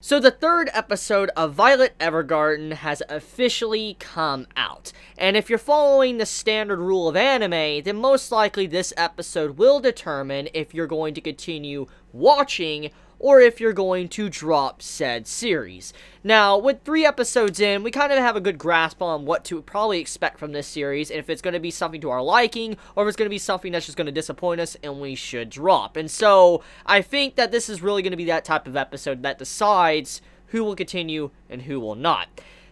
So the third episode of Violet Evergarden has officially come out, and if you're following the standard rule of anime, then most likely this episode will determine if you're going to continue watching or if you're going to drop said series. Now, with 3 episodes in, we kind of have a good grasp on what to probably expect from this series, and if it's going to be something to our liking, or if it's going to be something that's just going to disappoint us, and we should drop. And so, I think that this is really going to be that type of episode that decides who will continue and who will not.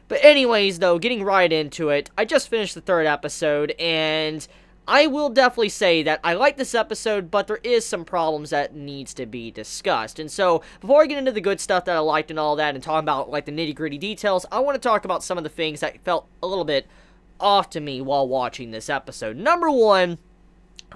But anyways, though, getting right into it, I just finished the 3rd episode, and I will definitely say that I like this episode, but there is some problems that needs to be discussed. And so, before I get into the good stuff that I liked and all that, and talk about, like, the nitty-gritty details, I want to talk about some of the things that felt a little bit off to me while watching this episode. Number 1,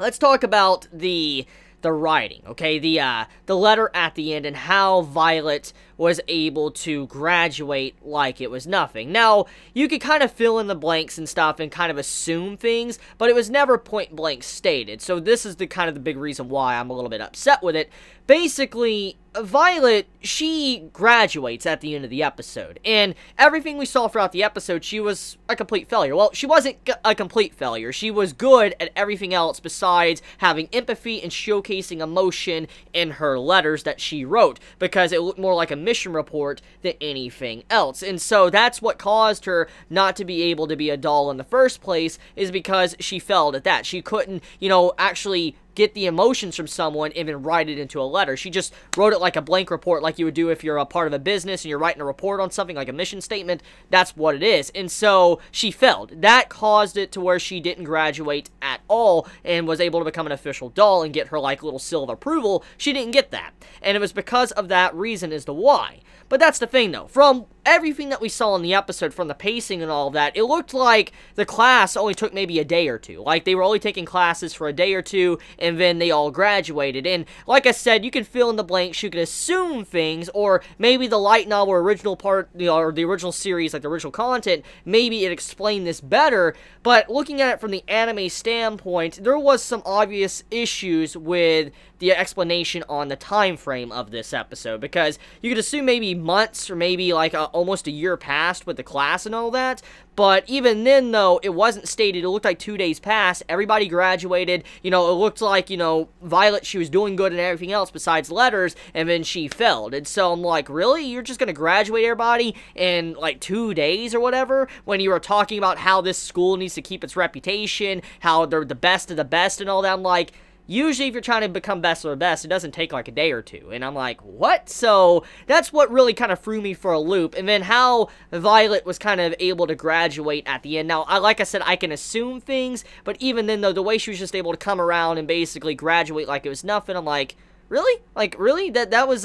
let's talk about the writing, okay? The letter at the end and how Violet was able to graduate like it was nothing. Now, you could kind of fill in the blanks and stuff and kind of assume things, but it was never point blank stated. So this is the kind of the big reason why I'm a little bit upset with it. Basically, Violet, she graduates at the end of the episode, and everything we saw throughout the episode, she was a complete failure. Well, she wasn't a complete failure. She was good at everything else besides having empathy and showcasing emotion in her letters that she wrote, because it looked more like a mission report than anything else. And so that's what caused her not to be able to be a doll in the first place, is because she failed at that. She couldn't, you know, actually get the emotions from someone and then write it into a letter. She just wrote it like a blank report, like you would do if you're a part of a business and you're writing a report on something, like a mission statement. That's what it is. And so she failed. That caused it to where she didn't graduate at all and was able to become an official doll and get her like little seal of approval. She didn't get that. And it was because of that reason as to why. But that's the thing, though. From everything that we saw in the episode, from the pacing and all of that, it looked like the class only took maybe a day or two. Like, they were only taking classes for a day or two, and then they all graduated. And like I said, you can fill in the blanks, you can assume things, or maybe the light novel original part, you know, or the original series, like the original content, maybe it explained this better. But looking at it from the anime standpoint, there was some obvious issues with the explanation on the time frame of this episode, because you could assume maybe months or maybe like almost a year passed with the class and all that. But even then, though, it wasn't stated. It looked like 2 days passed. Everybody graduated. You know, it looked like, you know, Violet, she was doing good in everything else besides letters, and then she failed. And so I'm like, really? You're just going to graduate everybody in, like, 2 days or whatever? When you were talking about how this school needs to keep its reputation, how they're the best of the best and all that. I'm like, usually if you're trying to become best of the best, it doesn't take like a day or two. And I'm like, what? So that's what really kind of threw me for a loop. And then how Violet was kind of able to graduate at the end. Now, like I said, I can assume things, but even then, though, the way she was just able to come around and basically graduate like it was nothing, I'm like, really? Like, really? That was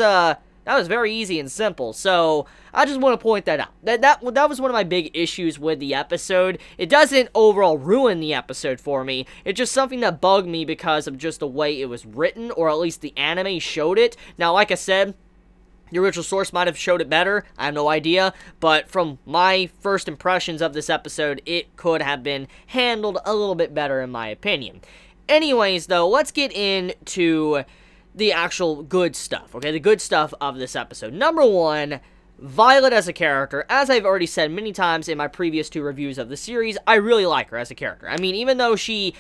very easy and simple. So I just want to point that out. That was one of my big issues with the episode. It doesn't overall ruin the episode for me. It's just something that bugged me because of just the way it was written, or at least the anime showed it. Now, like I said, the original source might have showed it better. I have no idea. But from my first impressions of this episode, it could have been handled a little bit better in my opinion. Anyways, though, let's get into the actual good stuff, okay? The good stuff of this episode. Number 1, Violet as a character. As I've already said many times in my previous 2 reviews of the series, I really like her as a character. I mean, even though she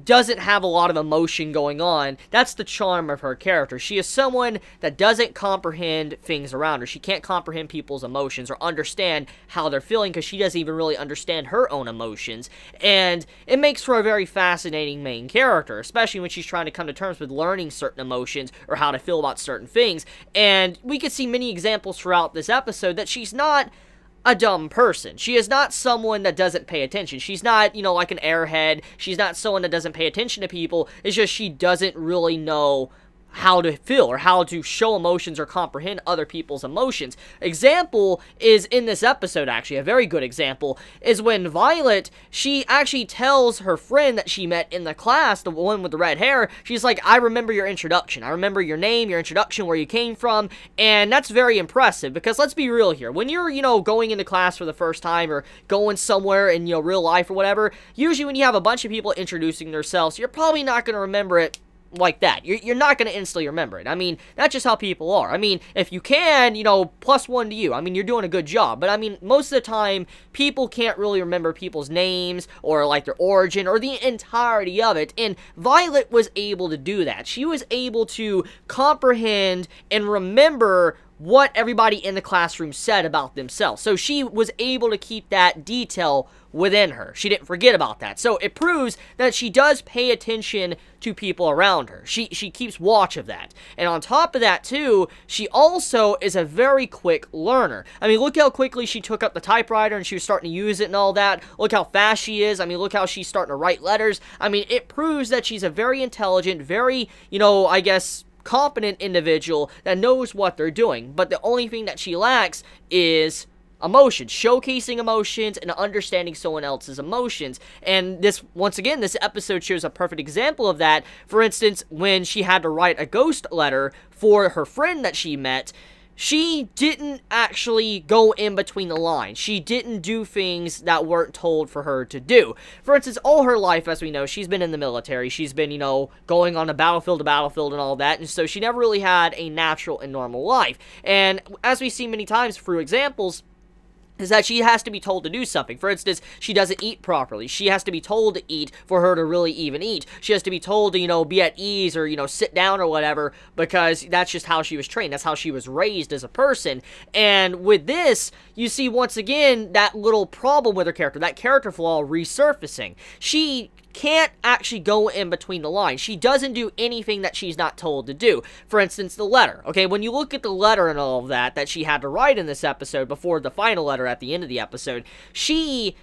doesn't have a lot of emotion going on, that's the charm of her character. She is someone that doesn't comprehend things around her. She can't comprehend people's emotions or understand how they're feeling, because she doesn't even really understand her own emotions. And it makes for a very fascinating main character, especially when she's trying to come to terms with learning certain emotions or how to feel about certain things. And we could see many examples throughout this episode that she's not a dumb person. She is not someone that doesn't pay attention. She's not, you know, like an airhead. She's not someone that doesn't pay attention to people. It's just she doesn't really know how to feel or how to show emotions or comprehend other people's emotions. Example is in this episode, actually, a very good example, is when Violet, she actually tells her friend that she met in the class, the one with the red hair, she's like, I remember your introduction. I remember your name, your introduction, where you came from, and that's very impressive, because let's be real here. When you're, you know, going into class for the first time or going somewhere in, you know, real life or whatever, usually when you have a bunch of people introducing themselves, you're probably not going to remember it like that. You're not going to instantly remember it. I mean, that's just how people are. I mean, if you can, you know, +1 to you. I mean, you're doing a good job. But I mean, most of the time, people can't really remember people's names or like their origin or the entirety of it. And Violet was able to do that. She was able to comprehend and remember what everybody in the classroom said about themselves. So she was able to keep that detail within her. She didn't forget about that. So it proves that she does pay attention to people around her. She keeps watch of that. And on top of that, too, she also is a very quick learner. I mean, look how quickly she took up the typewriter and she was starting to use it and all that. Look how fast she is. I mean, look how she's starting to write letters. I mean, it proves that she's a very intelligent, very, you know, I guess, competent individual that knows what they're doing. But the only thing that she lacks is emotions, showcasing emotions and understanding someone else's emotions. And this, once again, this episode shows a perfect example of that. For instance, when she had to write a ghost letter for her friend that she met, she didn't actually go in between the lines. She didn't do things that weren't told for her to do. For instance, all her life, as we know, she's been in the military. She's been, you know, going on a battlefield to battlefield and all that. And so she never really had a natural and normal life. And as we see many times through examples, is that she has to be told to do something. For instance, she doesn't eat properly. She has to be told to eat for her to really even eat. She has to be told to, you know, be at ease or, you know, sit down or whatever, because that's just how she was trained. That's how she was raised as a person. And with this, you see once again that little problem with her character, that character flaw resurfacing. She can't actually go in between the lines. She doesn't do anything that she's not told to do. For instance, the letter. Okay, when you look at the letter and all of that she had to write in this episode before the final letter at the end of the episode, she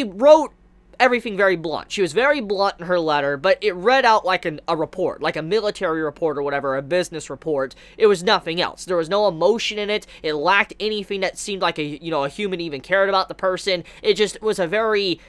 wrote everything very blunt. She was very blunt in her letter, but it read out like a report, like a military report or whatever, a business report. It was nothing else. There was no emotion in it. It lacked anything that seemed like a human even cared about the person. It just was a very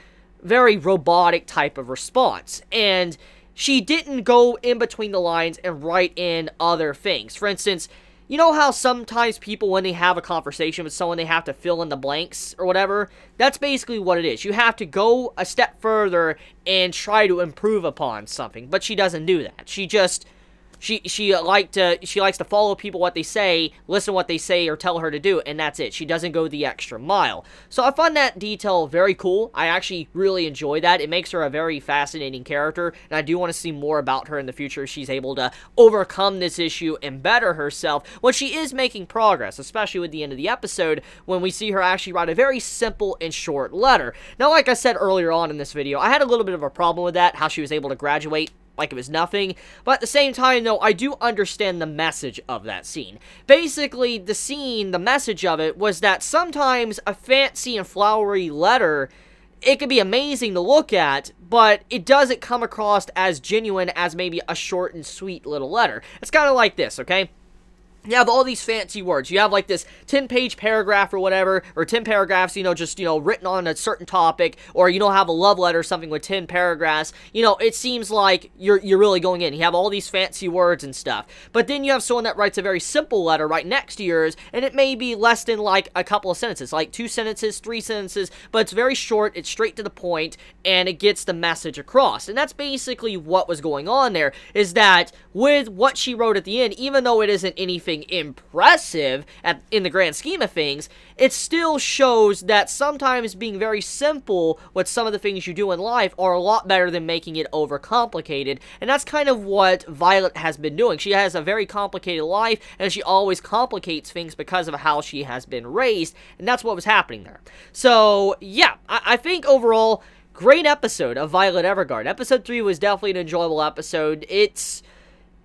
robotic type of response. And she didn't go in between the lines and write in other things. For instance, you know how sometimes people, when they have a conversation with someone, they have to fill in the blanks or whatever? That's basically what it is. You have to go a step further and try to improve upon something. But she doesn't do that. She just... She likes to follow people what they say, listen to what they say or tell her to do, and that's it. She doesn't go the extra mile. So I find that detail very cool. I actually really enjoy that. It makes her a very fascinating character, and I do want to see more about her in the future. She's able to overcome this issue and better herself when she is making progress, especially with the end of the episode when we see her actually write a very simple and short letter. Now, like I said earlier on in this video, I had a little bit of a problem with that, how she was able to graduate like it was nothing, but at the same time, though, I do understand the message of that scene. Basically, the scene, the message of it, was that sometimes a fancy and flowery letter, it could be amazing to look at, but it doesn't come across as genuine as maybe a short and sweet little letter. It's kind of like this, okay? You have all these fancy words. You have like this 10-page paragraph or whatever, or 10 paragraphs, you know, just, you know, written on a certain topic, or, you know, have a love letter or something with 10 paragraphs. You know, it seems like you're really going in. You have all these fancy words and stuff. But then you have someone that writes a very simple letter right next to yours, and it may be less than like a couple of sentences, like 2 sentences, 3 sentences, but it's very short, it's straight to the point, and it gets the message across. And that's basically what was going on there, is that with what she wrote at the end, even though it isn't anything impressive in the grand scheme of things, it still shows that sometimes being very simple with some of the things you do in life are a lot better than making it overcomplicated. And that's kind of what Violet has been doing. She has a very complicated life, and she always complicates things because of how she has been raised, and that's what was happening there. So yeah, I think overall, great episode of Violet Evergarden. Episode 3 was definitely an enjoyable episode.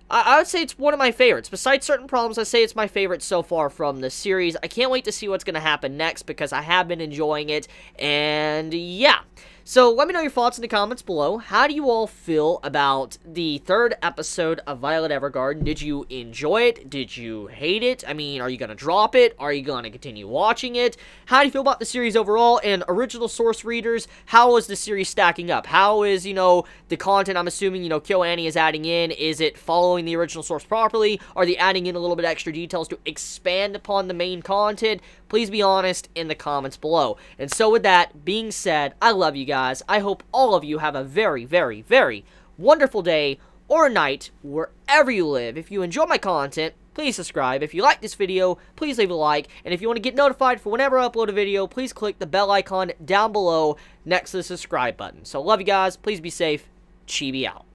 I would say it's one of my favorites. Besides certain problems, I say it's my favorite so far from the series. I can't wait to see what's going to happen next because I have been enjoying it. And yeah. So let me know your thoughts in the comments below. How do you all feel about the 3rd episode of Violet Evergarden? Did you enjoy it? Did you hate it? I mean, are you going to drop it? Are you going to continue watching it? How do you feel about the series overall? And original source readers, how is the series stacking up? How is, you know, the content I'm assuming, you know, KyoAni is adding in? Is it following the original source properly? Are they adding in a little bit extra details to expand upon the main content? Please be honest in the comments below. And so with that being said, I love you guys. I hope all of you have a very, very, very wonderful day or night, wherever you live. If you enjoy my content, please subscribe. If you like this video, please leave a like. And if you want to get notified for whenever I upload a video, please click the bell icon down below next to the subscribe button. So love you guys. Please be safe. Chibi out.